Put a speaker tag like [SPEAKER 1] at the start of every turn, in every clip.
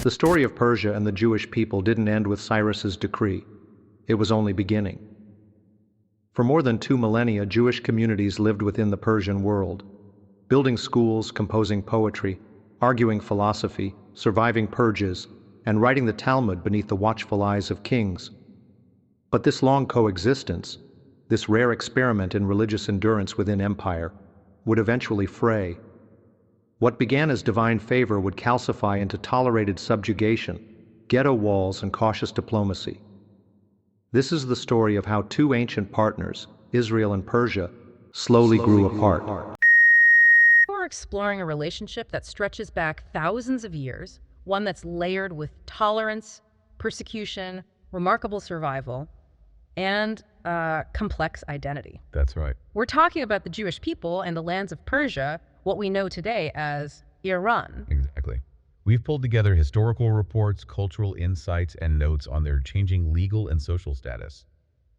[SPEAKER 1] The story of Persia and the Jewish people didn't end with Cyrus's decree. It was only beginning. For more than 2 millennia, Jewish communities lived within the Persian world, building schools, composing poetry, arguing philosophy, surviving purges, and writing the Talmud beneath the watchful eyes of kings. But this long coexistence, this rare experiment in religious endurance within empire, would eventually fray. What began as divine favor would calcify into tolerated subjugation, ghetto walls, and cautious diplomacy. This is the story of how two ancient partners, Israel and Persia, slowly grew apart.
[SPEAKER 2] We're exploring a relationship that stretches back thousands of years, one that's layered with tolerance, persecution, remarkable survival, and complex identity.
[SPEAKER 3] That's right.
[SPEAKER 2] We're talking about the Jewish people and the lands of Persia, what we know today as Iran.
[SPEAKER 3] Exactly. We've pulled together historical reports, cultural insights, and notes on their changing legal and social status,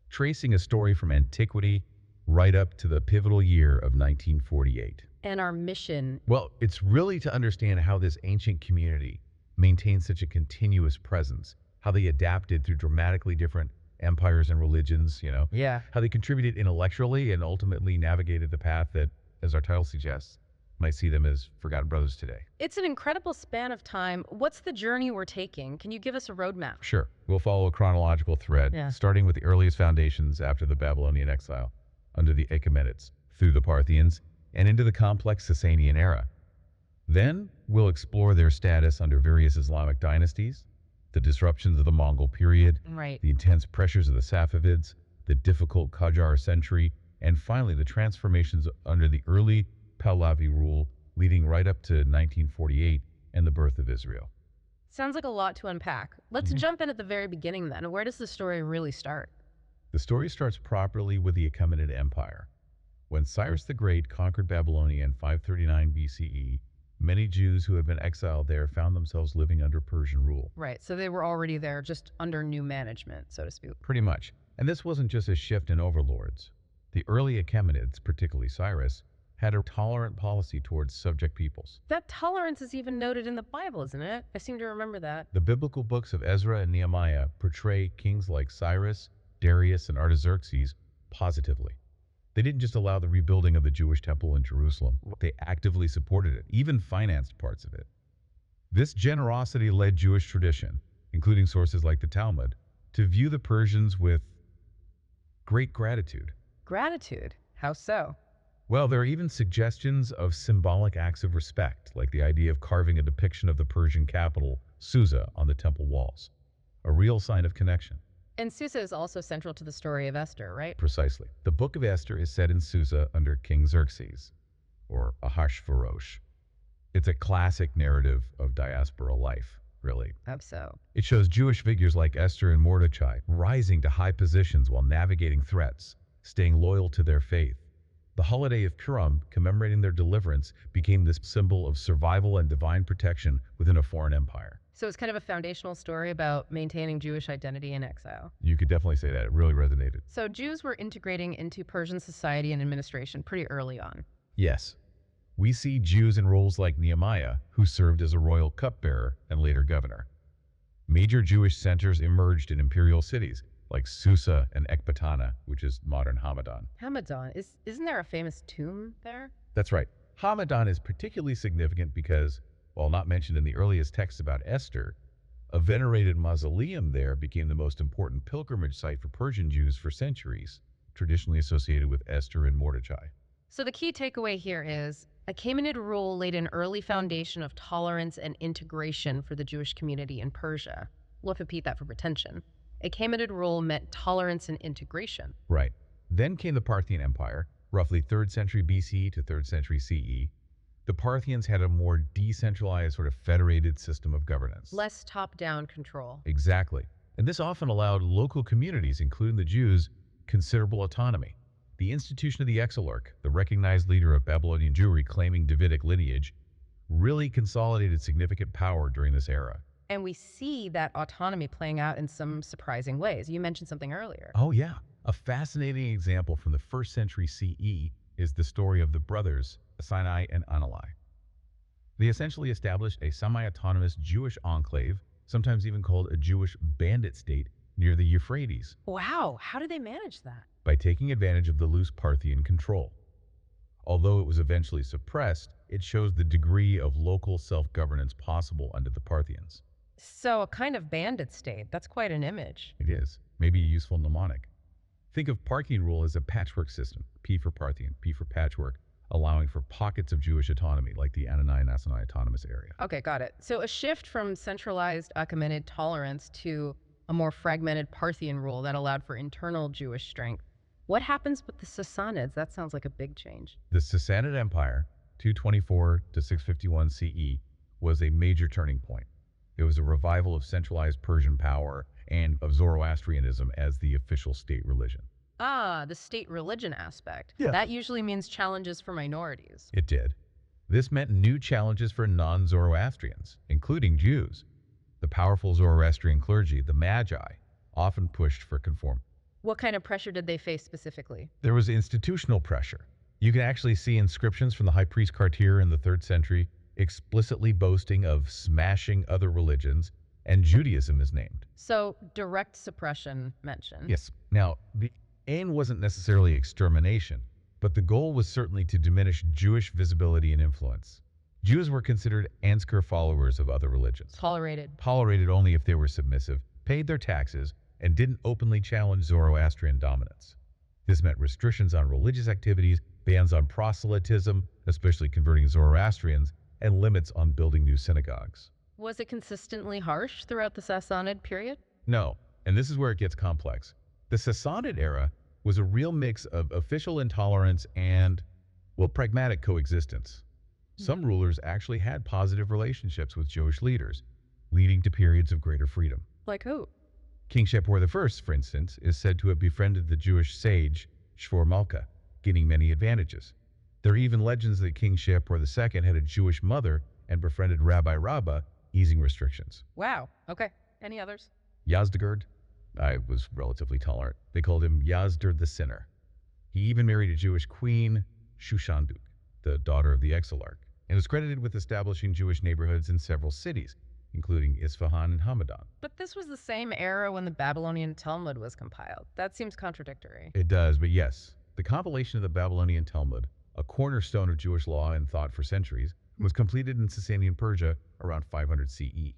[SPEAKER 3] tracing a story from antiquity right up to the pivotal year of 1948.
[SPEAKER 2] And our mission,
[SPEAKER 3] Well, it's really to understand how this ancient community maintained such a continuous presence, how they adapted through dramatically different empires and religions, how they contributed intellectually and ultimately navigated the path that, as our title suggests, might see them as forgotten brothers today.
[SPEAKER 2] it's an incredible span of time. What's the journey we're taking? Can you give us a roadmap?
[SPEAKER 3] Sure. We'll follow a chronological thread,
[SPEAKER 2] Yeah.
[SPEAKER 3] starting with the earliest foundations after the Babylonian exile, under the Achaemenids, through the Parthians, and into the complex Sassanian era. Then we'll explore their status under various Islamic dynasties, the disruptions of the Mongol period,
[SPEAKER 2] Right.
[SPEAKER 3] the intense pressures of the Safavids, the difficult Kajar century, and finally the transformations under the early Pahlavi rule leading right up to 1948 and the birth of Israel.
[SPEAKER 2] Sounds like a lot to unpack. Let's jump in at the very beginning then. Where does the story really start?
[SPEAKER 3] The story starts properly with the Achaemenid Empire. When Cyrus the Great conquered Babylonia in 539 BCE, many Jews who had been exiled there found themselves living under Persian rule.
[SPEAKER 2] Right, so they were already there, just under new management, so to speak.
[SPEAKER 3] Pretty much. And this wasn't just a shift in overlords. The early Achaemenids, particularly Cyrus, had a tolerant policy towards subject peoples.
[SPEAKER 2] That tolerance is even noted in the Bible, isn't it? I seem to remember that.
[SPEAKER 3] The biblical books of Ezra and Nehemiah portray kings like Cyrus, Darius, and Artaxerxes positively. They didn't just allow the rebuilding of the Jewish temple in Jerusalem. They actively supported it, even financed parts of it. This generosity led Jewish tradition, including sources like the Talmud, to view the Persians with great gratitude.
[SPEAKER 2] Gratitude? How so?
[SPEAKER 3] Well, there are even suggestions of symbolic acts of respect, like the idea of carving a depiction of the Persian capital, Susa, on the temple walls, a real sign of connection.
[SPEAKER 2] And Susa is also central to the story of Esther, right?
[SPEAKER 3] Precisely. The book of Esther is set in Susa under King Xerxes, or Ahasuerus. It's a classic narrative of diaspora life, really.
[SPEAKER 2] How so?
[SPEAKER 3] It shows Jewish figures like Esther and Mordecai rising to high positions while navigating threats, staying loyal to their faith. The holiday of Purim, commemorating their deliverance, became this symbol of survival and divine protection within a foreign empire.
[SPEAKER 2] So it's kind of a foundational story about maintaining Jewish identity in exile.
[SPEAKER 3] You could definitely say that. It really resonated.
[SPEAKER 2] So Jews were integrating into Persian society and administration pretty early on.
[SPEAKER 3] Yes. We see Jews in roles like Nehemiah, who served as a royal cupbearer and later governor. Major Jewish centers emerged in imperial cities, like Susa and Ecbatana, which is modern Hamadan.
[SPEAKER 2] Hamadan, isn't there a famous tomb there?
[SPEAKER 3] That's right. Hamadan is particularly significant because, while not mentioned in the earliest texts about Esther, a venerated mausoleum there became the most important pilgrimage site for Persian Jews for centuries, traditionally associated with Esther and Mordecai.
[SPEAKER 2] So the key takeaway here is Achaemenid rule laid an early foundation of tolerance and integration for the Jewish community in Persia. We'll repeat that for retention. Achaemenid rule meant tolerance and integration.
[SPEAKER 3] Right. Then came the Parthian Empire, roughly 3rd century BC to 3rd century CE. The Parthians had a more decentralized, sort of federated system of governance.
[SPEAKER 2] Less top-down control.
[SPEAKER 3] Exactly. And this often allowed local communities, including the Jews, considerable autonomy. The institution of the exarch, the recognized leader of Babylonian Jewry claiming Davidic lineage, really consolidated significant power during this era.
[SPEAKER 2] And we see that autonomy playing out in some surprising ways. You mentioned something earlier.
[SPEAKER 3] Oh yeah. A fascinating example from the 1st century CE is the story of the brothers, Sinai and Anali. They essentially established a semi-autonomous Jewish enclave, sometimes even called a Jewish bandit state, near the Euphrates,
[SPEAKER 2] Wow, how did they manage that?
[SPEAKER 3] by taking advantage of the loose Parthian control. Although it was eventually suppressed, it shows the degree of local self-governance possible under the Parthians.
[SPEAKER 2] So a kind of bandit state. That's quite an image.
[SPEAKER 3] It is, maybe a useful mnemonic. Think of Parthian rule as a patchwork system, P for Parthian, P for patchwork, allowing for pockets of Jewish autonomy like the Anani-Nasani Autonomous Area.
[SPEAKER 2] Okay, got it. So a shift from centralized Achaemenid tolerance to a more fragmented Parthian rule that allowed for internal Jewish strength. What happens with the Sassanids? That sounds like a big change.
[SPEAKER 3] The Sassanid Empire, 224 to 651 CE, was a major turning point. It was a revival of centralized Persian power and of Zoroastrianism as the official state religion.
[SPEAKER 2] Ah, the state religion aspect.
[SPEAKER 3] Yeah.
[SPEAKER 2] That usually means challenges for minorities.
[SPEAKER 3] It did. This meant new challenges for non-Zoroastrians, including Jews. The powerful Zoroastrian clergy, the Magi, often pushed for conformity.
[SPEAKER 2] What kind of pressure did they face specifically?
[SPEAKER 3] There was institutional pressure. You can actually see inscriptions from the high priest Kajar in the 3rd century explicitly boasting of smashing other religions, and Judaism is named.
[SPEAKER 2] So direct suppression mentioned.
[SPEAKER 3] Yes. Now, the aim wasn't necessarily extermination, but the goal was certainly to diminish Jewish visibility and influence. Jews were considered Ansker followers of other religions. Tolerated only if they were submissive, paid their taxes, and didn't openly challenge Zoroastrian dominance. This meant restrictions on religious activities, bans on proselytism, especially converting Zoroastrians, and limits on building new synagogues.
[SPEAKER 2] Was it consistently harsh throughout the Sassanid period?
[SPEAKER 3] No, and this is where it gets complex. The Sassanid era was a real mix of official intolerance and, well, pragmatic coexistence. Some rulers actually had positive relationships with Jewish leaders, leading to periods of greater freedom.
[SPEAKER 2] Like who?
[SPEAKER 3] King Shapur I, for instance, is said to have befriended the Jewish sage Shvor Malka, gaining many advantages. There are even legends that King Shapur II had a Jewish mother and befriended Rabbi Rabbah, easing restrictions.
[SPEAKER 2] Wow. Okay. Any others?
[SPEAKER 3] Yazdegerd, I was relatively tolerant. They called him Yazdir the Sinner. He even married a Jewish queen, Shushanduk, the daughter of the Exilarch, and was credited with establishing Jewish neighborhoods in several cities, including Isfahan and Hamadan.
[SPEAKER 2] But this was the same era when the Babylonian Talmud was compiled. That seems contradictory.
[SPEAKER 3] It does, but yes, the compilation of the Babylonian Talmud, a cornerstone of Jewish law and thought for centuries, was completed in Sasanian Persia around 500 CE.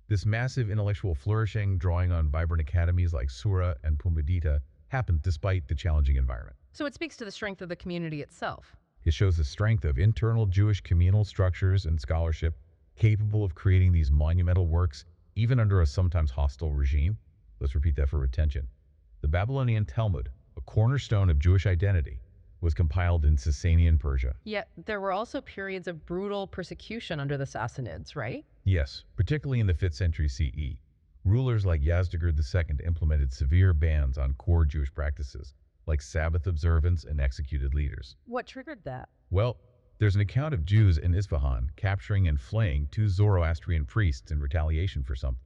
[SPEAKER 3] This massive intellectual flourishing, drawing on vibrant academies like Sura and Pumbedita, happened despite the challenging environment.
[SPEAKER 2] So it speaks to the strength of the community itself.
[SPEAKER 3] It shows the strength of internal Jewish communal structures and scholarship capable of creating these monumental works even under a sometimes hostile regime. Let's repeat that for retention. The Babylonian Talmud, a cornerstone of Jewish identity, was compiled in Sasanian Persia.
[SPEAKER 2] Yet there were also periods of brutal persecution under the Sassanids, right?
[SPEAKER 3] Yes, particularly in the 5th century CE. Rulers like Yazdegerd II implemented severe bans on core Jewish practices, like Sabbath observance and executed leaders.
[SPEAKER 2] What triggered that?
[SPEAKER 3] Well, there's an account of Jews in Isfahan capturing and flaying 2 Zoroastrian priests in retaliation for something,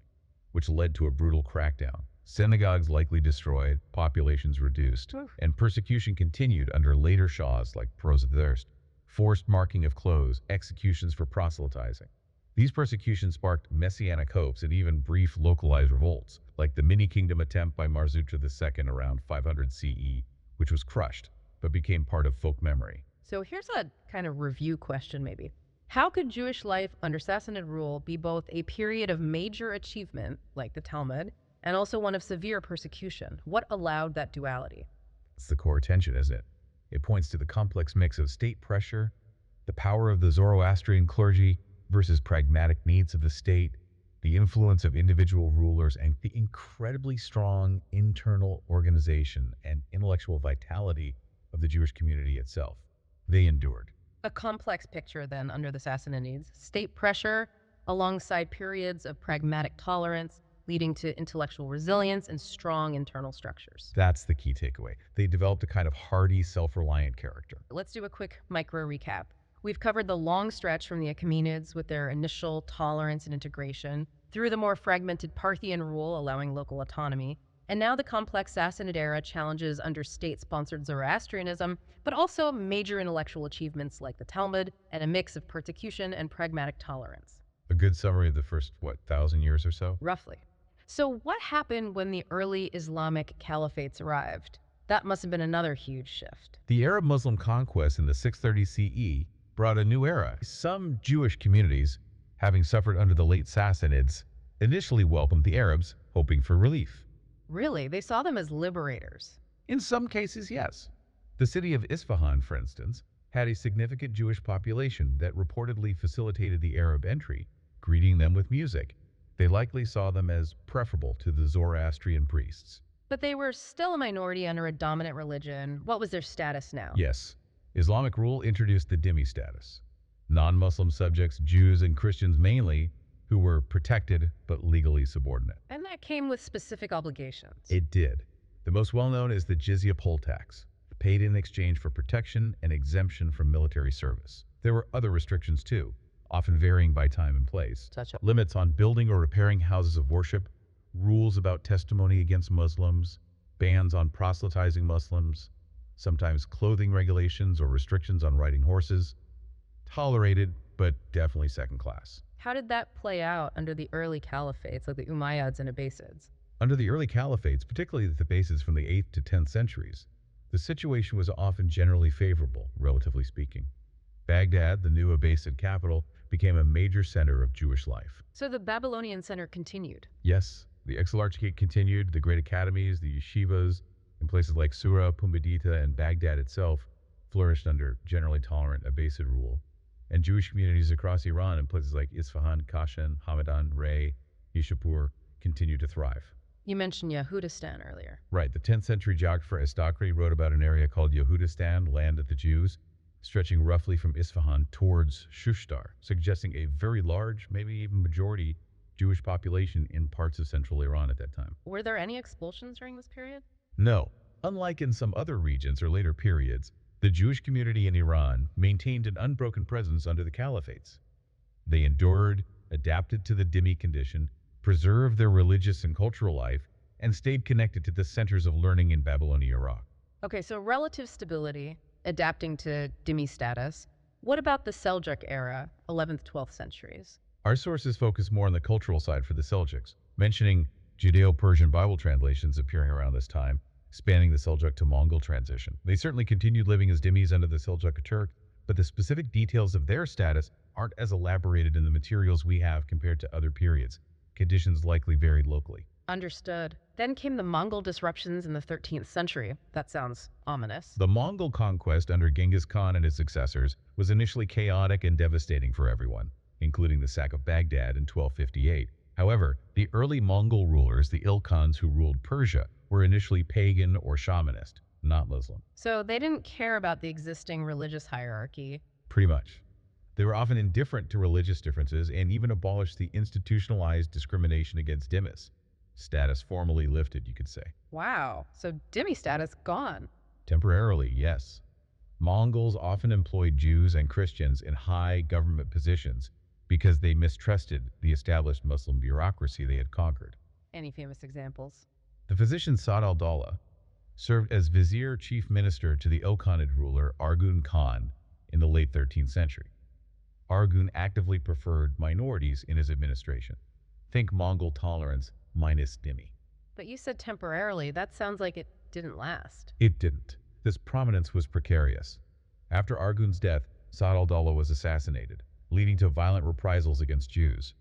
[SPEAKER 3] which led to a brutal crackdown. Synagogues likely destroyed, populations reduced, and persecution continued under later shahs like Peroz I, forced marking of clothes, executions for proselytizing. These persecutions sparked messianic hopes and even brief localized revolts, like the mini-kingdom attempt by Marzutra II around 500 CE, which was crushed, but became part of folk memory.
[SPEAKER 2] So here's a kind of review question maybe. How could Jewish life under Sassanid rule be both a period of major achievement, like the Talmud, and also one of severe persecution? What allowed that duality?
[SPEAKER 3] It's the core tension, isn't it? It points to the complex mix of state pressure, the power of the Zoroastrian clergy versus pragmatic needs of the state, the influence of individual rulers, and the incredibly strong internal organization and intellectual vitality of the Jewish community itself. They endured.
[SPEAKER 2] A complex picture then under the Sassanids. State pressure alongside periods of pragmatic tolerance, leading to intellectual resilience and strong internal structures.
[SPEAKER 3] That's the key takeaway. They developed a kind of hardy, self-reliant character.
[SPEAKER 2] Let's do a quick micro recap. We've covered the long stretch from the Achaemenids with their initial tolerance and integration, through the more fragmented Parthian rule allowing local autonomy, And now the complex Sassanid era challenges under state-sponsored Zoroastrianism, but also major intellectual achievements like the Talmud and a mix of persecution and pragmatic tolerance.
[SPEAKER 3] A good summary of the first, 1,000 years or so?
[SPEAKER 2] Roughly. So what happened when the early Islamic caliphates arrived? That must have been another huge shift.
[SPEAKER 3] The Arab Muslim conquest in the 630 CE brought a new era. Some Jewish communities, having suffered under the late Sassanids, initially welcomed the Arabs, hoping for relief.
[SPEAKER 2] Really? They saw them as liberators.
[SPEAKER 3] In some cases, yes. The city of Isfahan, for instance, had a significant Jewish population that reportedly facilitated the Arab entry, greeting them with music. They likely saw them as preferable to the Zoroastrian priests.
[SPEAKER 2] But they were still a minority under a dominant religion. What was their status now?
[SPEAKER 3] Yes, Islamic rule introduced the Dimmi status. Non-Muslim subjects, Jews and Christians mainly, who were protected but legally subordinate.
[SPEAKER 2] And that came with specific obligations.
[SPEAKER 3] It did. The most well-known is the jizya poll tax, paid in exchange for protection and exemption from military service. There were other restrictions too, often varying by time and place. Limits on building or repairing houses of worship, rules about testimony against Muslims, bans on proselytizing Muslims, sometimes clothing regulations or restrictions on riding horses. Tolerated, but definitely second class.
[SPEAKER 2] How did that play out under the early caliphates, like the Umayyads and Abbasids?
[SPEAKER 3] Under the early caliphates, particularly the Abbasids from the 8th to 10th centuries, the situation was often generally favorable, relatively speaking. Baghdad, the new Abbasid capital, became a major center of Jewish life.
[SPEAKER 2] So the Babylonian center continued.
[SPEAKER 3] Yes, the Exilarchate continued, the great academies, the yeshivas, in places like Sura, Pumbedita, and Baghdad itself flourished under generally tolerant Abbasid rule. And Jewish communities across Iran in places like Isfahan, Kashan, Hamadan, Ray, Nishapur continued to thrive.
[SPEAKER 2] You mentioned Yehudistan earlier.
[SPEAKER 3] Right, the 10th century geographer Estaqri wrote about an area called Yehudistan, land of the Jews, stretching roughly from Isfahan towards Shushtar, suggesting a very large, maybe even majority, Jewish population in parts of central Iran at that time.
[SPEAKER 2] Were there any expulsions during this period?
[SPEAKER 3] No. Unlike in some other regions or later periods, the Jewish community in Iran maintained an unbroken presence under the caliphates. They endured, adapted to the Dimmi condition, preserved their religious and cultural life, and stayed connected to the centers of learning in Babylonian Iraq.
[SPEAKER 2] Okay, so relative stability, adapting to Dimmi status. What about the Seljuk era, 11th, 12th centuries?
[SPEAKER 3] Our sources focus more on the cultural side for the Seljuks, mentioning Judeo-Persian Bible translations appearing around this time, spanning the Seljuk to Mongol transition. They certainly continued living as Dhimmis under the Seljuk Turk, but the specific details of their status aren't as elaborated in the materials we have compared to other periods. Conditions likely varied locally.
[SPEAKER 2] Understood. Then came the Mongol disruptions in the 13th century. That sounds ominous.
[SPEAKER 3] The Mongol conquest under Genghis Khan and his successors was initially chaotic and devastating for everyone, including the sack of Baghdad in 1258. However, the early Mongol rulers, the Ilkhans who ruled Persia, were initially pagan or shamanist, not Muslim.
[SPEAKER 2] So they didn't care about the existing religious hierarchy.
[SPEAKER 3] Pretty much. They were often indifferent to religious differences and even abolished the institutionalized discrimination against dhimmis. Status formally lifted, you could say.
[SPEAKER 2] Wow, so Dimmi status gone.
[SPEAKER 3] Temporarily, yes. Mongols often employed Jews and Christians in high government positions because they mistrusted the established Muslim bureaucracy they had conquered.
[SPEAKER 2] Any famous examples?
[SPEAKER 3] The physician Sa'd al-Dawla served as vizier chief minister to the Ilkhanid ruler Arghun Khan in the late 13th century. Arghun actively preferred minorities in his administration. Think Mongol tolerance minus Dhimmi.
[SPEAKER 2] But you said temporarily. That sounds like it didn't last.
[SPEAKER 3] It didn't. This prominence was precarious. After Arghun's death, Sa'd al-Dawla was assassinated, leading to violent reprisals against Jews.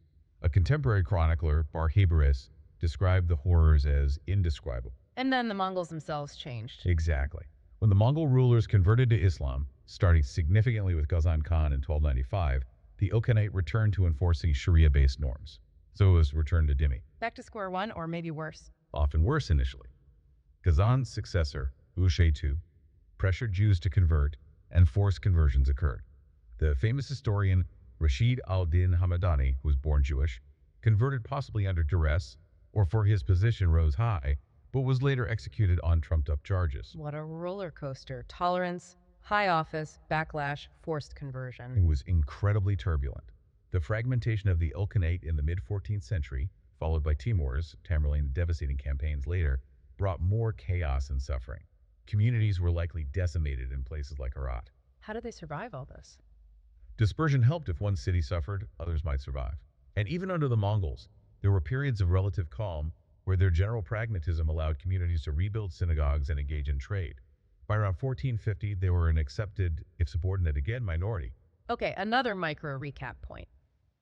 [SPEAKER 3] A contemporary chronicler, Barhebaris, described the horrors as indescribable.
[SPEAKER 2] And then the Mongols themselves changed.
[SPEAKER 3] Exactly. When the Mongol rulers converted to Islam, starting significantly with Ghazan Khan in 1295, the Ilkhanate returned to enforcing Sharia-based norms. So it was returned to Dhimmi.
[SPEAKER 2] Back to square one, or maybe worse.
[SPEAKER 3] Often worse initially. Ghazan's successor, Ushe-II, pressured Jews to convert, and forced conversions occurred. The famous historian Rashid al-Din Hamadani, who was born Jewish, converted possibly under duress, or for his position rose high, but was later executed on trumped-up charges.
[SPEAKER 2] What a roller coaster. Tolerance, high office, backlash, forced conversion.
[SPEAKER 3] It was incredibly turbulent. The fragmentation of the Ilkhanate in the mid-14th century, followed by Timur's, Tamerlane's devastating campaigns later, brought more chaos and suffering. Communities were likely decimated in places like Herat.
[SPEAKER 2] How did they survive all this?
[SPEAKER 3] Dispersion helped. If one city suffered, others might survive. And even under the Mongols, there were periods of relative calm where their general pragmatism allowed communities to rebuild synagogues and engage in trade. By around 1450, they were an accepted, if subordinate again, minority.
[SPEAKER 2] Okay, another micro recap point.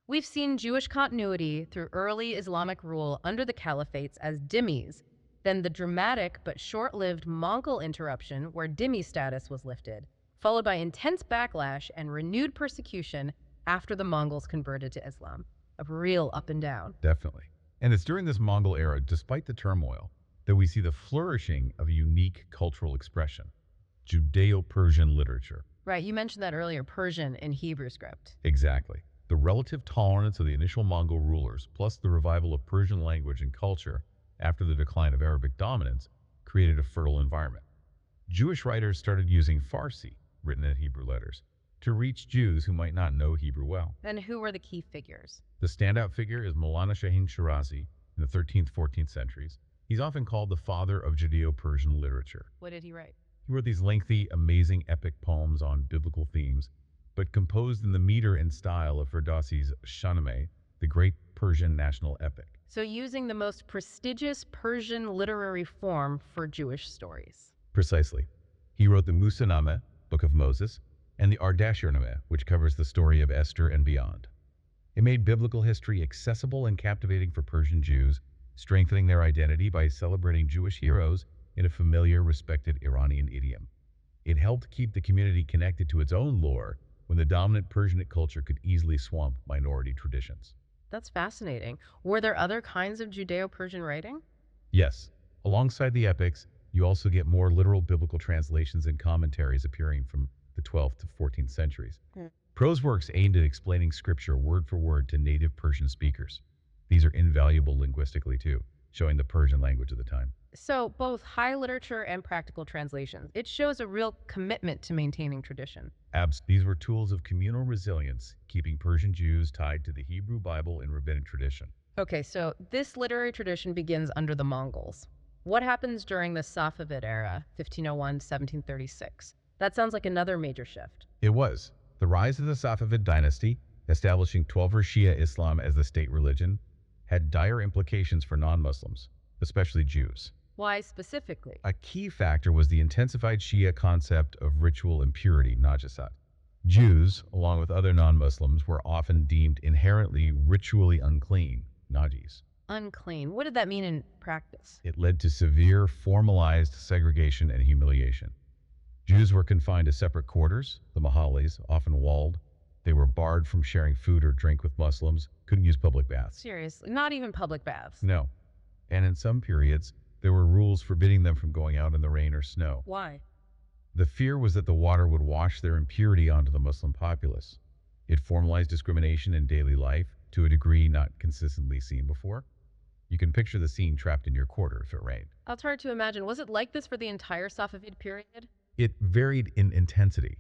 [SPEAKER 2] We've seen Jewish continuity through early Islamic rule under the caliphates as dhimmis, then the dramatic but short-lived Mongol interruption where dhimmi status was lifted, followed by intense backlash and renewed persecution after the Mongols converted to Islam. A real up and down.
[SPEAKER 3] Definitely. And it's during this Mongol era, despite the turmoil, that we see the flourishing of a unique cultural expression, Judeo-Persian literature.
[SPEAKER 2] Right, you mentioned that earlier, Persian in Hebrew script.
[SPEAKER 3] Exactly. The relative tolerance of the initial Mongol rulers, plus the revival of Persian language and culture after the decline of Arabic dominance, created a fertile environment. Jewish writers started using Farsi, written in Hebrew letters, to reach Jews who might not know Hebrew well.
[SPEAKER 2] And who were the key figures?
[SPEAKER 3] The standout figure is Maulana Shahin Shirazi in the 13th, 14th centuries. He's often called the father of Judeo-Persian literature.
[SPEAKER 2] What did he write?
[SPEAKER 3] He wrote these lengthy, amazing epic poems on biblical themes, but composed in the meter and style of Ferdowsi's Shahnameh, the great Persian national epic.
[SPEAKER 2] So using the most prestigious Persian literary form for Jewish stories.
[SPEAKER 3] Precisely. He wrote the Musanameh, Book of Moses, and the Ardashirnameh, which covers the story of Esther and beyond. It made biblical history accessible and captivating for Persian Jews, strengthening their identity by celebrating Jewish heroes in a familiar, respected Iranian idiom. It helped keep the community connected to its own lore when the dominant Persianate culture could easily swamp minority traditions.
[SPEAKER 2] That's fascinating. Were there other kinds of Judeo-Persian writing?
[SPEAKER 3] Yes, alongside the epics, you also get more literal biblical translations and commentaries appearing from the 12th to 14th centuries. Prose works aimed at explaining scripture word for word to native Persian speakers. These are invaluable linguistically too, showing the Persian language of the time.
[SPEAKER 2] So both high literature and practical translations. It shows a real commitment to maintaining tradition.
[SPEAKER 3] These were tools of communal resilience, keeping Persian Jews tied to the Hebrew Bible and rabbinic tradition.
[SPEAKER 2] Okay, so this literary tradition begins under the Mongols. What happens during the Safavid era, 1501 to 1736? That sounds like another major shift.
[SPEAKER 3] It was. The rise of the Safavid dynasty, establishing Twelver Shia Islam as the state religion, had dire implications for non-Muslims, especially Jews.
[SPEAKER 2] Why specifically?
[SPEAKER 3] A key factor was the intensified Shia concept of ritual impurity, najasat. Jews, along with other non-Muslims, were often deemed inherently ritually unclean, najis.
[SPEAKER 2] Unclean. What did that mean in practice?
[SPEAKER 3] It led to severe, formalized segregation and humiliation. Jews were confined to separate quarters, the mahallis, often walled. They were barred from sharing food or drink with Muslims, couldn't use public baths.
[SPEAKER 2] Seriously, not even public baths?
[SPEAKER 3] No. And in some periods, there were rules forbidding them from going out in the rain or snow.
[SPEAKER 2] Why?
[SPEAKER 3] The fear was that the water would wash their impurity onto the Muslim populace. It formalized discrimination in daily life to a degree not consistently seen before. You can picture the scene trapped in your quarter if it rained.
[SPEAKER 2] It's hard to imagine. Was it like this for the entire Safavid period?
[SPEAKER 3] It varied in intensity.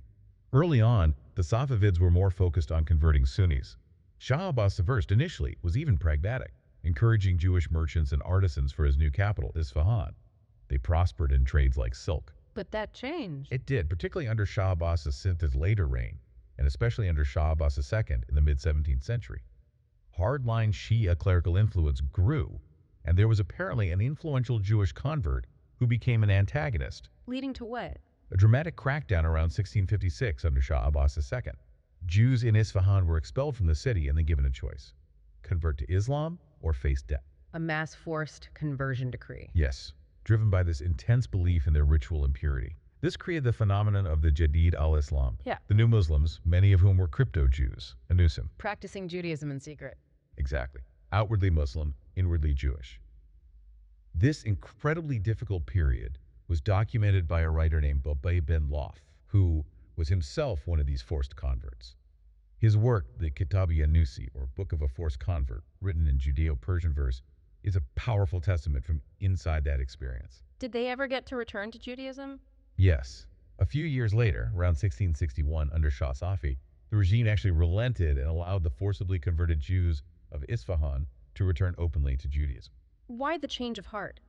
[SPEAKER 3] Early on, the Safavids were more focused on converting Sunnis. Shah Abbas I initially was even pragmatic, encouraging Jewish merchants and artisans for his new capital, Isfahan. They prospered in trades like silk.
[SPEAKER 2] But that changed.
[SPEAKER 3] It did, particularly under Shah Abbas II's later reign, and especially under Shah Abbas II in the mid-17th century. Hardline Shia clerical influence grew, and there was apparently an influential Jewish convert who became an antagonist.
[SPEAKER 2] Leading to what?
[SPEAKER 3] A dramatic crackdown around 1656 under Shah Abbas II. Jews in Isfahan were expelled from the city and then given a choice: convert to Islam or face death.
[SPEAKER 2] A mass forced conversion decree.
[SPEAKER 3] Yes, driven by this intense belief in their ritual impurity. This created the phenomenon of the Jadid al-Islam, the new Muslims, many of whom were crypto-Jews, Anusim.
[SPEAKER 2] Practicing Judaism in secret.
[SPEAKER 3] Exactly. Outwardly Muslim, inwardly Jewish. This incredibly difficult period was documented by a writer named Babay ben Loth, who was himself one of these forced converts. His work, the Kitab-i-Anusi, or Book of a Forced Convert, written in Judeo-Persian verse, is a powerful testament from inside that experience.
[SPEAKER 2] Did they ever get to return to Judaism?
[SPEAKER 3] Yes. A few years later, around 1661, under Shah Safi, the regime actually relented and allowed the forcibly converted Jews of Isfahan to return openly to Judaism.
[SPEAKER 2] Why the change of heart?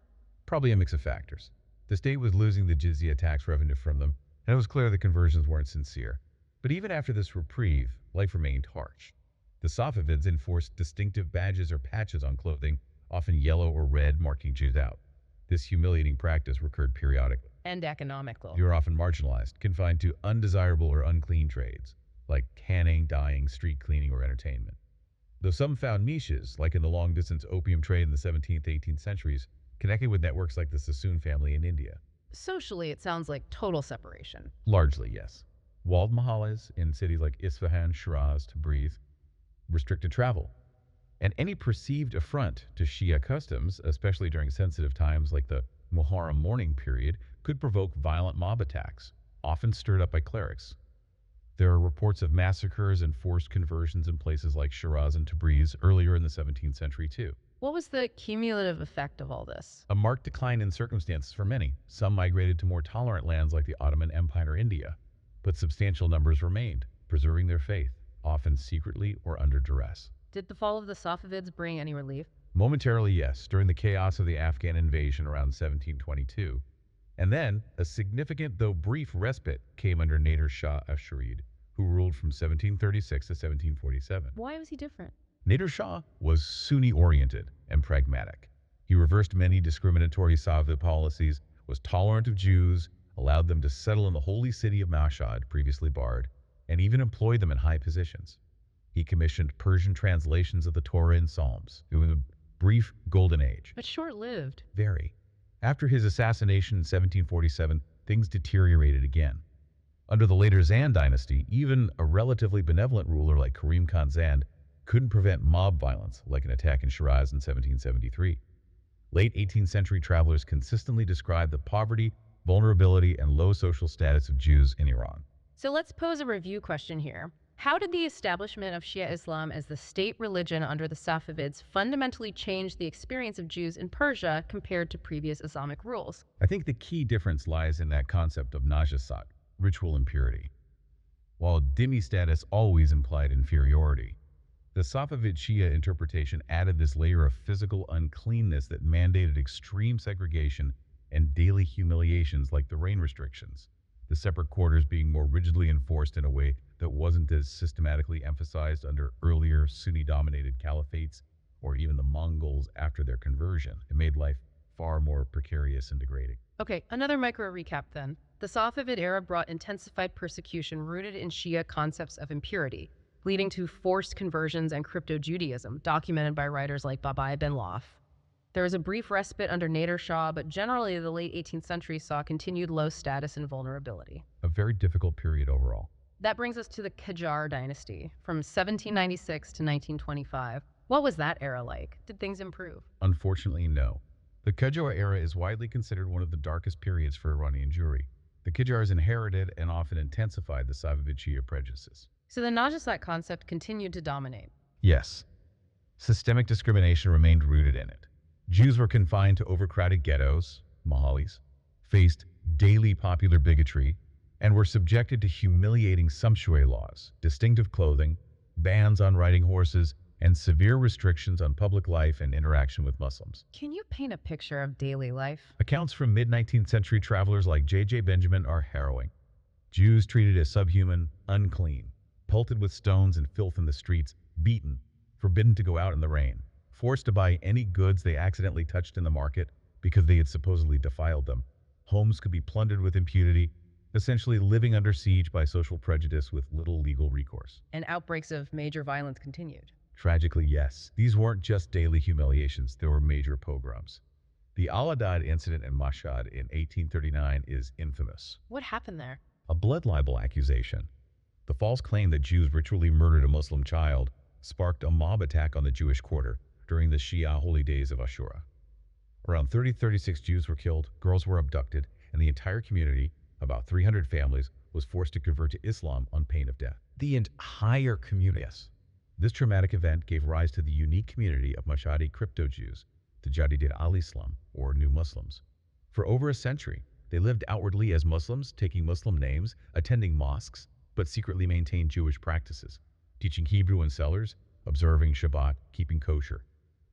[SPEAKER 3] Probably a mix of factors. The state was losing the jizya tax revenue from them, and it was clear the conversions weren't sincere. But even after this reprieve, life remained harsh. The Safavids enforced distinctive badges or patches on clothing, often yellow or red, marking Jews out. This humiliating practice recurred periodically.
[SPEAKER 2] And economical.
[SPEAKER 3] You were often marginalized, confined to undesirable or unclean trades, like canning, dyeing, street cleaning, or entertainment. Though some found niches, like in the long-distance opium trade in the 17th, 18th centuries, connected with networks like the Sassoon family in India.
[SPEAKER 2] Socially, it sounds like total separation.
[SPEAKER 3] Largely, yes. Walled mahallas in cities like Isfahan, Shiraz, Tabriz restricted travel. And any perceived affront to Shia customs, especially during sensitive times like the Muharram mourning period, could provoke violent mob attacks, often stirred up by clerics. There are reports of massacres and forced conversions in places like Shiraz and Tabriz earlier in the 17th century too.
[SPEAKER 2] What was the cumulative effect of all this?
[SPEAKER 3] A marked decline in circumstances for many. Some migrated to more tolerant lands like the Ottoman Empire or India, but substantial numbers remained, preserving their faith, often secretly or under duress.
[SPEAKER 2] Did the fall of the Safavids bring any relief?
[SPEAKER 3] Momentarily, yes, during the chaos of the Afghan invasion around 1722. And then, a significant though brief respite came under Nader Shah Ashurid, who ruled from 1736 to 1747.
[SPEAKER 2] Why was he different?
[SPEAKER 3] Nader Shah was Sunni-oriented and pragmatic. He reversed many discriminatory Safavid policies, was tolerant of Jews, allowed them to settle in the holy city of Mashhad, previously barred, and even employed them in high positions. He commissioned Persian translations of the Torah and Psalms. It was a brief golden age.
[SPEAKER 2] But short-lived.
[SPEAKER 3] Very. After his assassination in 1747, things deteriorated again. Under the later Zand dynasty, even a relatively benevolent ruler like Karim Khan Zand couldn't prevent mob violence, like an attack in Shiraz in 1773. Late 18th century travelers consistently described the poverty, vulnerability, and low social status of Jews in Iran.
[SPEAKER 2] So let's pose a review question here. How did the establishment of Shia Islam as the state religion under the Safavids fundamentally change the experience of Jews in Persia compared to previous Islamic rules?
[SPEAKER 3] I think the key difference lies in that concept of najasat, ritual impurity. While Dimmi status always implied inferiority, the Safavid Shia interpretation added this layer of physical uncleanness that mandated extreme segregation and daily humiliations like the rain restrictions, the separate quarters being more rigidly enforced in a way that wasn't as systematically emphasized under earlier Sunni-dominated caliphates or even the Mongols after their conversion. It made life far more precarious and degrading.
[SPEAKER 2] Okay, another micro recap then. The Safavid era brought intensified persecution rooted in Shia concepts of impurity, leading to forced conversions and crypto-Judaism, documented by writers like Babai ben Lof. There was a brief respite under Nader Shah, but generally the late 18th century saw continued low status and vulnerability.
[SPEAKER 3] A very difficult period overall.
[SPEAKER 2] That brings us to the Kajar dynasty, from 1796 to 1925. What was that era like? Did things improve?
[SPEAKER 3] Unfortunately, no. The Kajar era is widely considered one of the darkest periods for Iranian Jewry. The Qajars inherited and often intensified the Safavid Shia prejudices.
[SPEAKER 2] So the Najasat concept continued to dominate.
[SPEAKER 3] Yes. Systemic discrimination remained rooted in it. Jews were confined to overcrowded ghettos, mahallis, faced daily popular bigotry, and were subjected to humiliating sumptuary laws, distinctive clothing, bans on riding horses, and severe restrictions on public life and interaction with Muslims.
[SPEAKER 2] Can you paint a picture of daily life?
[SPEAKER 3] Accounts from mid-19th century travelers like J.J. Benjamin are harrowing. Jews treated as subhuman, unclean, pelted with stones and filth in the streets, beaten, forbidden to go out in the rain, forced to buy any goods they accidentally touched in the market because they had supposedly defiled them. Homes could be plundered with impunity, essentially living under siege by social prejudice with little legal recourse.
[SPEAKER 2] And outbreaks of major violence continued.
[SPEAKER 3] Tragically, yes. These weren't just daily humiliations, there were major pogroms. The Al-Adad incident in Mashhad in 1839 is infamous.
[SPEAKER 2] What happened there?
[SPEAKER 3] A blood libel accusation. The false claim that Jews ritually murdered a Muslim child sparked a mob attack on the Jewish quarter during the Shia holy days of Ashura. Around 36 Jews were killed, girls were abducted, and the entire community, about 300 families, was forced to convert to Islam on pain of death. The entire community. Yes. This traumatic event gave rise to the unique community of Mashhadi crypto-Jews, the Jadid al-Islam, or New Muslims. For over a century, they lived outwardly as Muslims, taking Muslim names, attending mosques, but secretly maintained Jewish practices, teaching Hebrew in cellars, observing Shabbat, keeping kosher.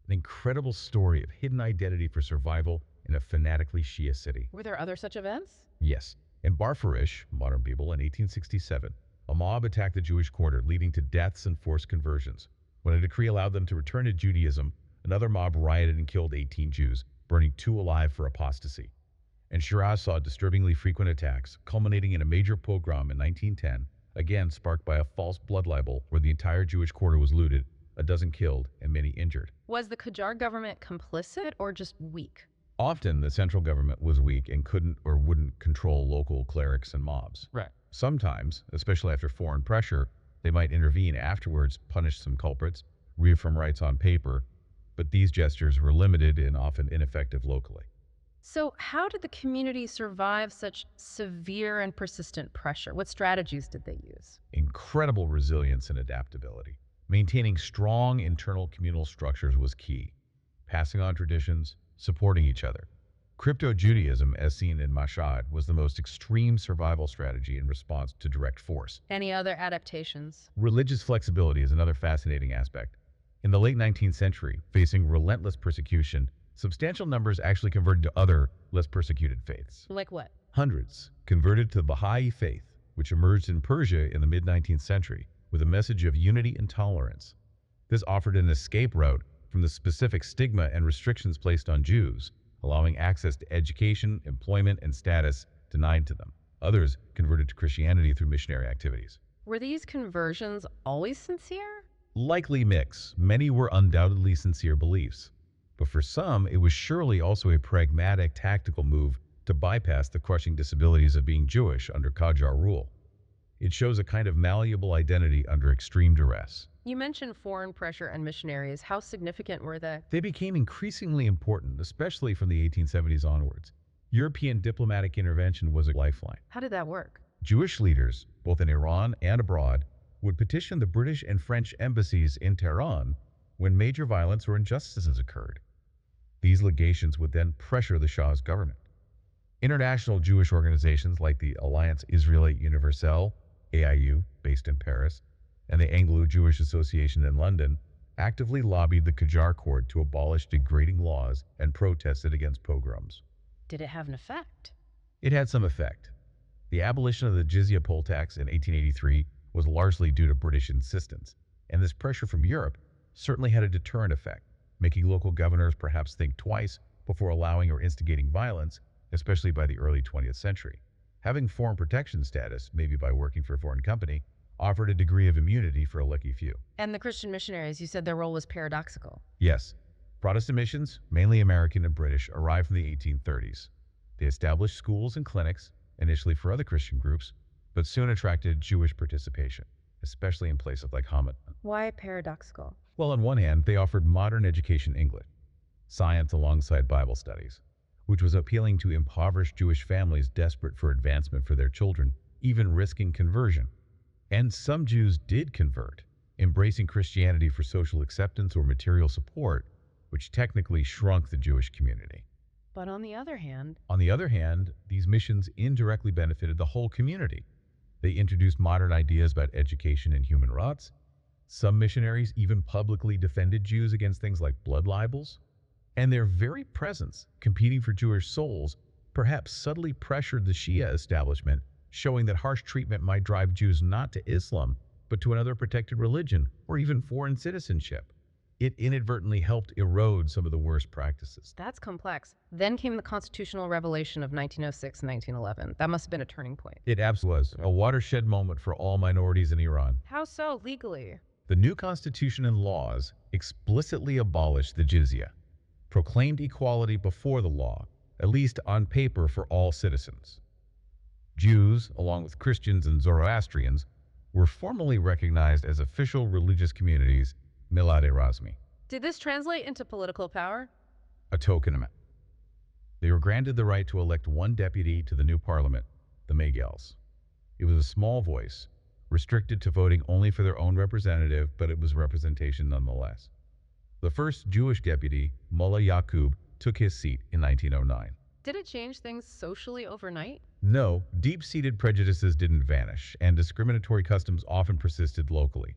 [SPEAKER 3] An incredible story of hidden identity for survival in a fanatically Shia city.
[SPEAKER 2] Were there other such events?
[SPEAKER 3] Yes. In Barfarish, modern people, in 1867, a mob attacked the Jewish quarter, leading to deaths and forced conversions. When a decree allowed them to return to Judaism, another mob rioted and killed 18 Jews, burning 2 alive for apostasy. And Shiraz saw disturbingly frequent attacks, culminating in a major pogrom in 1910, again sparked by a false blood libel where the entire Jewish quarter was looted, a dozen killed, and many injured.
[SPEAKER 2] Was the Kajar government complicit or just weak?
[SPEAKER 3] Often, the central government was weak and couldn't or wouldn't control local clerics and mobs.
[SPEAKER 2] Right.
[SPEAKER 3] Sometimes, especially after foreign pressure, they might intervene afterwards, punish some culprits, reaffirm rights on paper, but these gestures were limited and often ineffective locally.
[SPEAKER 2] So how did the community survive such severe and persistent pressure? What strategies did they use?
[SPEAKER 3] Incredible resilience and adaptability. Maintaining strong internal communal structures was key. Passing on traditions, supporting each other. Crypto-Judaism, as seen in Mashhad, was the most extreme survival strategy in response to direct force.
[SPEAKER 2] Any other adaptations?
[SPEAKER 3] Religious flexibility is another fascinating aspect. In the late 19th century, facing relentless persecution, substantial numbers actually converted to other, less persecuted faiths.
[SPEAKER 2] Like what?
[SPEAKER 3] Hundreds converted to the Baha'i faith, which emerged in Persia in the mid-19th century with a message of unity and tolerance. This offered an escape route from the specific stigma and restrictions placed on Jews, allowing access to education, employment, and status denied to them. Others converted to Christianity through missionary activities.
[SPEAKER 2] Were these conversions always sincere?
[SPEAKER 3] Likely mix. Many were undoubtedly sincere beliefs. But for some, it was surely also a pragmatic, tactical move to bypass the crushing disabilities of being Jewish under Kajar rule. It shows a kind of malleable identity under extreme duress.
[SPEAKER 2] You mentioned foreign pressure and missionaries. How significant were they?
[SPEAKER 3] They became increasingly important, especially from the 1870s onwards. European diplomatic intervention was a lifeline.
[SPEAKER 2] How did that work?
[SPEAKER 3] Jewish leaders, both in Iran and abroad, would petition the British and French embassies in Tehran when major violence or injustices occurred. These legations would then pressure the Shah's government. International Jewish organizations like the Alliance Israélite Universelle, AIU, based in Paris, and the Anglo-Jewish Association in London actively lobbied the Kajar court to abolish degrading laws and protested against pogroms.
[SPEAKER 2] Did it have an effect?
[SPEAKER 3] It had some effect. The abolition of the jizya poll tax in 1883 was largely due to British insistence, and this pressure from Europe certainly had a deterrent effect, making local governors perhaps think twice before allowing or instigating violence, especially by the early 20th century. Having foreign protection status, maybe by working for a foreign company, offered a degree of immunity for a lucky few.
[SPEAKER 2] And the Christian missionaries, you said their role was paradoxical.
[SPEAKER 3] Yes. Protestant missions, mainly American and British, arrived from the 1830s. They established schools and clinics, initially for other Christian groups, but soon attracted Jewish participation, especially in places like Hamad.
[SPEAKER 2] Why paradoxical?
[SPEAKER 3] Well, on one hand, they offered modern education English, science alongside Bible studies, which was appealing to impoverished Jewish families desperate for advancement for their children, even risking conversion. And some Jews did convert, embracing Christianity for social acceptance or material support, which technically shrunk the Jewish community.
[SPEAKER 2] But on the other hand,
[SPEAKER 3] these missions indirectly benefited the whole community. They introduced modern ideas about education and human rights. Some missionaries even publicly defended Jews against things like blood libels. And their very presence, competing for Jewish souls, perhaps subtly pressured the Shia establishment, showing that harsh treatment might drive Jews not to Islam, but to another protected religion, or even foreign citizenship. It inadvertently helped erode some of the worst practices.
[SPEAKER 2] that's complex. Then came the constitutional revelation of 1906 and 1911. That must have been a turning point.
[SPEAKER 3] It absolutely was a watershed moment for all minorities in Iran.
[SPEAKER 2] How so, legally?
[SPEAKER 3] The new constitution and laws explicitly abolished the jizya, proclaimed equality before the law, at least on paper for all citizens. Jews, along with Christians and Zoroastrians, were formally recognized as official religious communities, milad-e-razmi,
[SPEAKER 2] Did this translate into political power?
[SPEAKER 3] a tokenement. They were granted the right to elect one deputy to the new parliament, the Megals. It was a small voice, restricted to voting only for their own representative, but it was representation nonetheless. The first Jewish deputy, Mullah Yaqub, took his seat in 1909.
[SPEAKER 2] Did it change things socially overnight?
[SPEAKER 3] No, deep-seated prejudices didn't vanish, and discriminatory customs often persisted locally.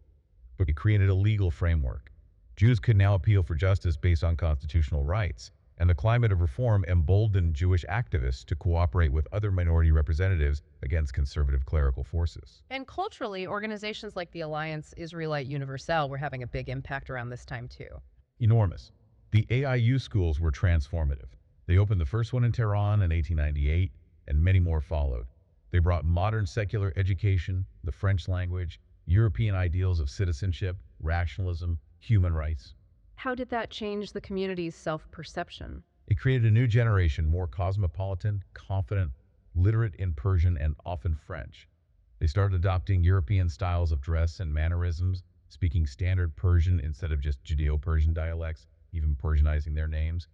[SPEAKER 3] But it created a legal framework. Jews could now appeal for justice based on constitutional rights, And the climate of reform emboldened Jewish activists to cooperate with other minority representatives against conservative clerical forces.
[SPEAKER 2] And culturally, organizations like the Alliance Israelite Universelle were having a big impact around this time too.
[SPEAKER 3] Enormous. The AIU schools were transformative. They opened the first one in Tehran in 1898, and many more followed. They brought modern secular education, the French language, European ideals of citizenship, rationalism, human rights.
[SPEAKER 2] How did that change the community's self-perception?
[SPEAKER 3] It created a new generation, more cosmopolitan, confident, literate in Persian and often French. They started adopting European styles of dress and mannerisms, speaking standard Persian instead of just Judeo-Persian dialects, even Persianizing their names.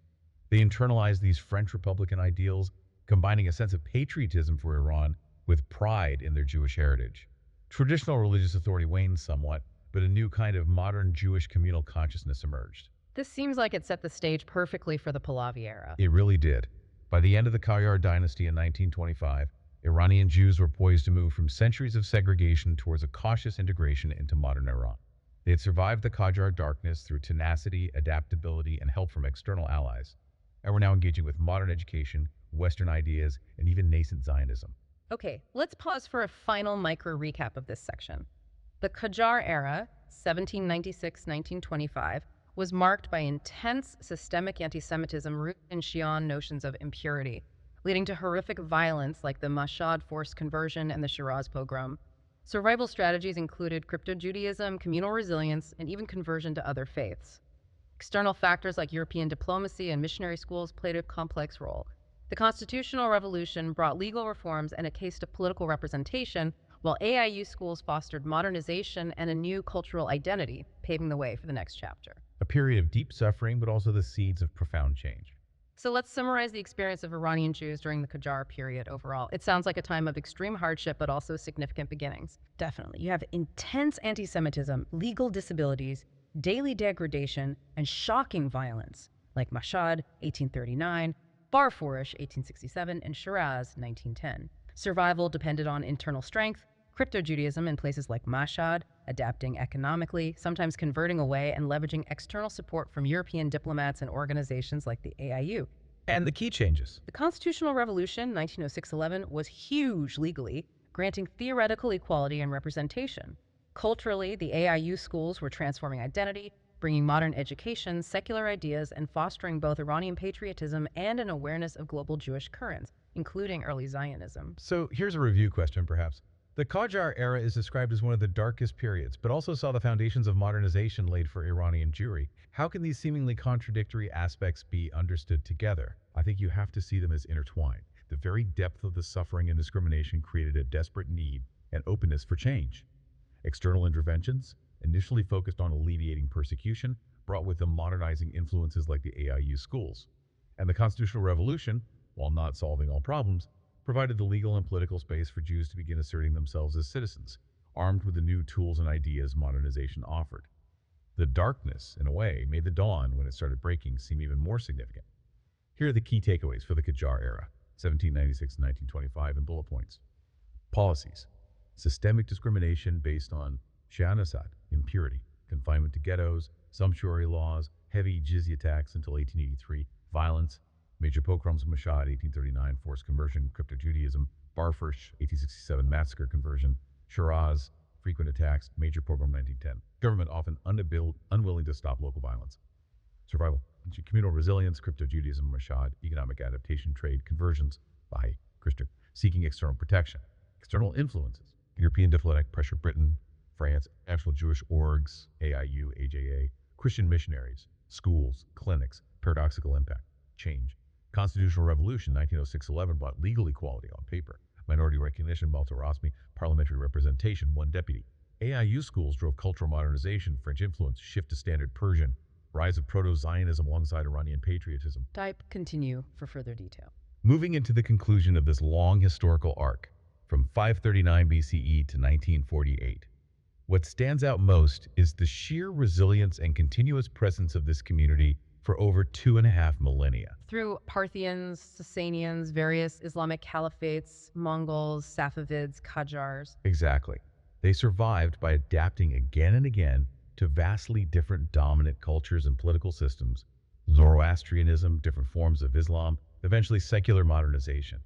[SPEAKER 3] They internalized these French Republican ideals, combining a sense of patriotism for Iran with pride in their Jewish heritage. Traditional religious authority waned somewhat, but a new kind of modern Jewish communal consciousness emerged.
[SPEAKER 2] This seems like it set the stage perfectly for the Pahlavi era.
[SPEAKER 3] It really did. By the end of the Kajar dynasty in 1925, Iranian Jews were poised to move from centuries of segregation towards a cautious integration into modern Iran. They had survived the Kajar darkness through tenacity, adaptability, and help from external allies, and were now engaging with modern education, Western ideas, and even nascent Zionism.
[SPEAKER 2] Okay, let's pause for a final micro recap of this section. The Kajar era, 1796-1925, was marked by intense systemic anti-Semitism rooted in Shi'an notions of impurity, leading to horrific violence like the Mashhad forced conversion and the Shiraz pogrom. Survival strategies included crypto-Judaism, communal resilience, and even conversion to other faiths. External factors like European diplomacy and missionary schools played a complex role. The Constitutional Revolution brought legal reforms and a taste of political representation, while AIU schools fostered modernization and a new cultural identity, paving the way for the next chapter.
[SPEAKER 3] A period of deep suffering, but also the seeds of profound change.
[SPEAKER 2] So let's summarize the experience of Iranian Jews during the Kajar period overall. It sounds like a time of extreme hardship, but also significant beginnings. Definitely. You have intense anti-Semitism, legal disabilities, daily degradation, and shocking violence, like Mashhad, 1839, Barforish, 1867, and Shiraz, 1910. Survival depended on internal strength, crypto-Judaism in places like Mashhad, adapting economically, sometimes converting away and leveraging external support from European diplomats and organizations like the AIU.
[SPEAKER 3] And the key changes.
[SPEAKER 2] The Constitutional Revolution, 1906-11, was huge legally, granting theoretical equality and representation. Culturally, the AIU schools were transforming identity, bringing modern education, secular ideas, and fostering both Iranian patriotism and an awareness of global Jewish currents, including early Zionism.
[SPEAKER 3] So here's a review question, perhaps. The Kajar era is described as one of the darkest periods, but also saw the foundations of modernization laid for Iranian Jewry. How can these seemingly contradictory aspects be understood together? I think you have to see them as intertwined. The very depth of the suffering and discrimination created a desperate need and openness for change. External interventions, initially focused on alleviating persecution, brought with them modernizing influences like the AIU schools. And the Constitutional Revolution, while not solving all problems, provided the legal and political space for Jews to begin asserting themselves as citizens, armed with the new tools and ideas modernization offered. The darkness, in a way, made the dawn, when it started breaking, seem even more significant. Here are the key takeaways for the Kajar era, 1796-1925, in bullet points. Policies. Systemic discrimination based on Shi'anasat, impurity, confinement to ghettos, sumptuary laws, heavy jizya tax until 1883, violence, major pogroms of Mashhad, 1839, forced conversion, crypto-Judaism, Barforish, 1867, massacre conversion, Shiraz, frequent attacks, major pogrom, 1910. Government often unwilling to stop local violence. Survival, communal resilience, crypto-Judaism, Mashhad, economic adaptation, trade, conversions, Baha'i, Christian, seeking external protection. External influences, European diplomatic pressure, Britain, France, National Jewish Orgs, AIU, AJA, Christian missionaries, schools, clinics, paradoxical impact, change. Constitutional Revolution, 1906-11, brought legal equality on paper. Minority recognition, Malta Rasmi, parliamentary representation, one deputy. AIU schools drove cultural modernization, French influence, shift to standard Persian, rise of proto-Zionism alongside Iranian patriotism.
[SPEAKER 2] Type continue for further detail.
[SPEAKER 3] Moving into the conclusion of this long historical arc, from 539 BCE to 1948. What stands out most is the sheer resilience and continuous presence of this community for over 2.5 millennia.
[SPEAKER 2] Through Parthians, Sassanians, various Islamic caliphates, Mongols, Safavids, Kajars.
[SPEAKER 3] Exactly. They survived by adapting again and again to vastly different dominant cultures and political systems, Zoroastrianism, different forms of Islam, eventually secular modernization.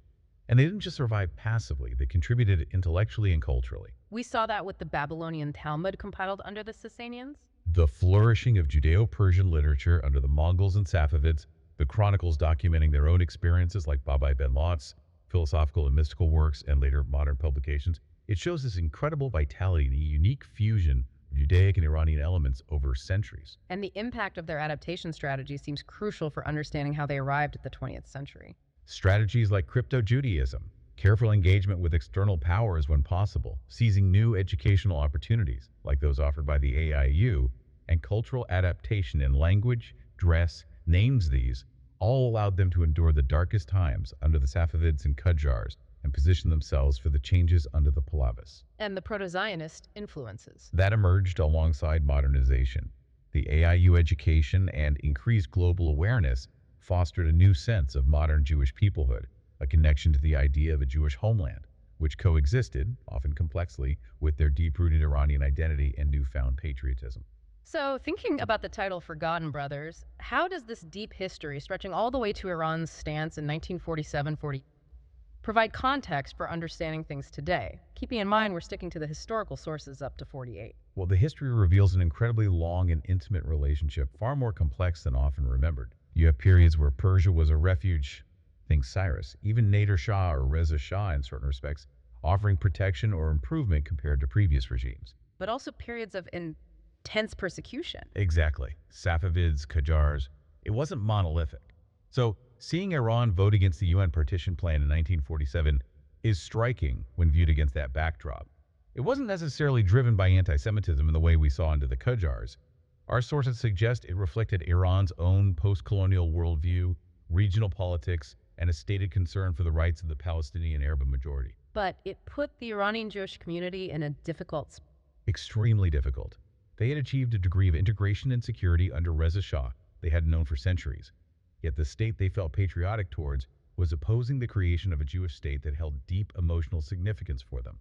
[SPEAKER 3] And they didn't just survive passively, they contributed intellectually and culturally.
[SPEAKER 2] We saw that with the Babylonian Talmud compiled under the Sassanians.
[SPEAKER 3] The flourishing of Judeo-Persian literature under the Mongols and Safavids, the chronicles documenting their own experiences like Babai Ben Lot's philosophical and mystical works, and later modern publications, it shows this incredible vitality and a unique fusion of Judaic and Iranian elements over centuries.
[SPEAKER 2] And the impact of their adaptation strategy seems crucial for understanding how they arrived at the 20th century.
[SPEAKER 3] Strategies like crypto-Judaism, careful engagement with external powers when possible, seizing new educational opportunities like those offered by the AIU, and cultural adaptation in language, dress, names these, all allowed them to endure the darkest times under the Safavids and Kajars and position themselves for the changes under the Pahlavis.
[SPEAKER 2] And the proto-Zionist influences.
[SPEAKER 3] That emerged alongside modernization. The AIU education and increased global awareness fostered a new sense of modern Jewish peoplehood, a connection to the idea of a Jewish homeland, which coexisted, often complexly, with their deep-rooted Iranian identity and newfound patriotism.
[SPEAKER 2] So, thinking about the title Forgotten Brothers, how does this deep history, stretching all the way to Iran's stance in 1947-40, provide context for understanding things today, keeping in mind we're sticking to the historical sources up to 48?
[SPEAKER 3] Well, the history reveals an incredibly long and intimate relationship, far more complex than often remembered. You have periods where Persia was a refuge, think Cyrus, even Nader Shah or Reza Shah in certain respects, offering protection or improvement compared to previous regimes.
[SPEAKER 2] But also periods of intense persecution.
[SPEAKER 3] Exactly. Safavids, Kajars. It wasn't monolithic. So, seeing Iran vote against the UN partition plan in 1947 is striking when viewed against that backdrop. It wasn't necessarily driven by anti-Semitism in the way we saw under the Kajars. Our sources suggest it reflected Iran's own post-colonial worldview, regional politics, and a stated concern for the rights of the Palestinian Arab majority.
[SPEAKER 2] But it put the Iranian Jewish community in a difficult spot.
[SPEAKER 3] Extremely difficult. They had achieved a degree of integration and security under Reza Shah they hadn't known for centuries. Yet the state they felt patriotic towards was opposing the creation of a Jewish state that held deep emotional significance for them.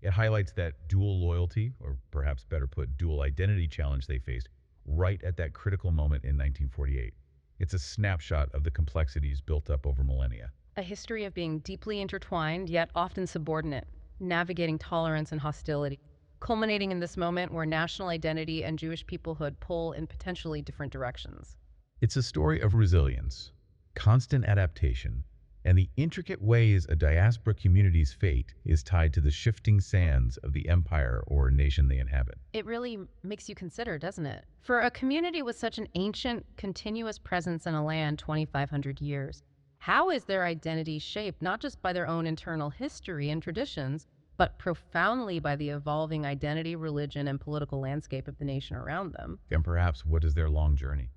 [SPEAKER 3] It highlights that dual loyalty, or perhaps better put, dual identity challenge they faced right at that critical moment in 1948. It's a snapshot of the complexities built up over millennia.
[SPEAKER 2] A history of being deeply intertwined, yet often subordinate, navigating tolerance and hostility, culminating in this moment where national identity and Jewish peoplehood pull in potentially different directions.
[SPEAKER 3] It's a story of resilience, constant adaptation, and the intricate ways a diaspora community's fate is tied to the shifting sands of the empire or nation they inhabit.
[SPEAKER 2] It really makes you consider, doesn't it? For a community with such an ancient, continuous presence in a land 2,500 years, how is their identity shaped not just by their own internal history and traditions, but profoundly by the evolving identity, religion, and political landscape of the nation around them?
[SPEAKER 3] And perhaps what is their long journey?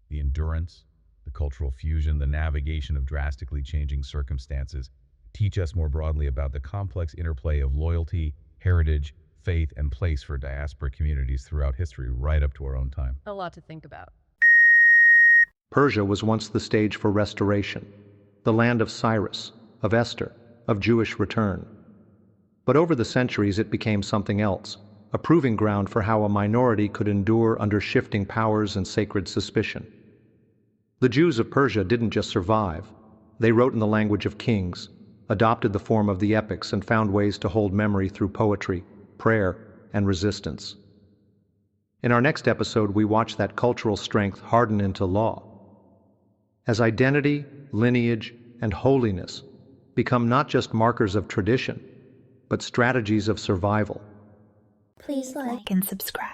[SPEAKER 3] The endurance, the cultural fusion, the navigation of drastically changing circumstances teach us more broadly about the complex interplay of loyalty, heritage, faith, and place for diaspora communities throughout history right up to our own time.
[SPEAKER 2] A lot to think about.
[SPEAKER 1] Persia was once the stage for restoration, the land of Cyrus, of Esther, of Jewish return. But over the centuries it became something else, a proving ground for how a minority could endure under shifting powers and sacred suspicion. The Jews of Persia didn't just survive. They wrote in the language of kings, adopted the form of the epics, and found ways to hold memory through poetry, prayer, and resistance. In our next episode, we watch that cultural strength harden into law, as identity, lineage, and holiness become not just markers of tradition, but strategies of survival.
[SPEAKER 4] Please like and subscribe.